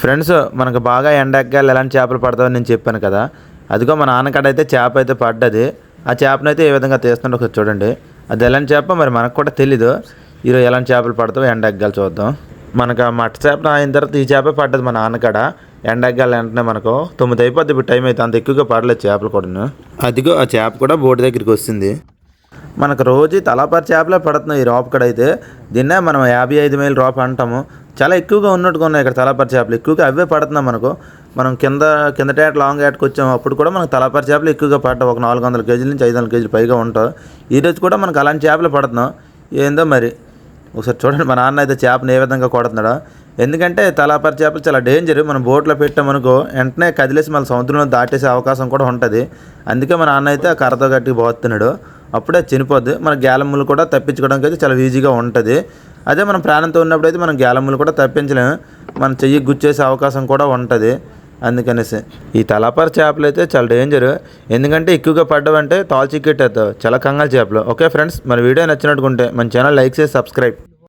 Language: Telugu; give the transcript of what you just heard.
ఫ్రెండ్స్, మనకు బాగా ఎండెక్కాలి ఎలాంటి చేపలు పడతావని నేను చెప్పాను కదా. అదిగో మా నాన్నకాడ అయితే చేప అయితే పడ్డది. ఆ చేపనైతే ఏ విధంగా తీస్తుండో ఒకసారి చూడండి. అది ఎలాంటి చేప మరి మనకు కూడా తెలీదు. ఈరోజు ఎలాంటి చేపలు పడతావో ఎండెగ్గాలి చూద్దాం. మనకు ఆ మట్ట చేప అయిన తర్వాత ఈ చేపే పడ్డది మా నాన్నకాడ. ఎండెగ్గాలి వెంటనే మనకు 9 అయిపోద్ది ఇప్పుడు టైం అయితే. అంత ఎక్కువగా పడలేదు చేపలు కూడాను. అదిగో ఆ చేప కూడా బోటు దగ్గరికి వస్తుంది. మనకు రోజు తలాపరి చేపలే పడుతున్నాయి ఈ రోపకడ అయితే. దీన్నే మనం 55 మైల్ రోప అంటాము. చాలా ఎక్కువగా ఉన్నట్టుగా ఉన్నాయి ఇక్కడ తలాపరి చేపలు. ఎక్కువగా అవే పడుతున్నాం మనకు. మనం కిందటేట లాంగ్ ఏటకి వచ్చాము, అప్పుడు కూడా మనకు తలాపరి చేపలు ఎక్కువగా పడ్డాం. ఒక 400 కేజీల నుంచి 500 కేజీలు పైగా ఉంటాం. ఈరోజు కూడా మనకు అలాంటి చేపలు పడుతున్నాం. ఏందో మరి ఒకసారి చూడండి మా నాన్న అయితే చేపను ఏ విధంగా కొడుతున్నాడో. ఎందుకంటే తలాపరి చేపలు చాలా డేంజర్. మనం బోట్లో పెట్టామనుకో వెంటనే కదిలేసి మళ్ళీ సముద్రంలో దాటేసే అవకాశం కూడా ఉంటుంది. అందుకే మా నాన్న అయితే ఆ కర్రతో గట్టికి పోతున్నాడు. అప్పుడే చనిపోద్ది. మన గ్యాలమ్ములు కూడా తప్పించుకోవడానికి అయితే చాలా ఈజీగా ఉంటుంది. అదే మనం ప్రాణంతో ఉన్నప్పుడు అయితే మనం గ్యాలమ్ములు కూడా తప్పించలేము. మన చెయ్యి గుచ్చేసే అవకాశం కూడా ఉంటుంది. అందుకనేసి ఈ తలాపరి చేపలు అయితే చాలా డేంజర్. ఎందుకంటే ఎక్కువగా పడ్డవంటే తాల్చిక్కెట్టేస్తావు. చాలా కంగారు చేపలు. ఓకే ఫ్రెండ్స్, మన వీడియో నచ్చినట్టుకుంటే మన ఛానల్ లైక్ చేసి సబ్స్క్రైబ్.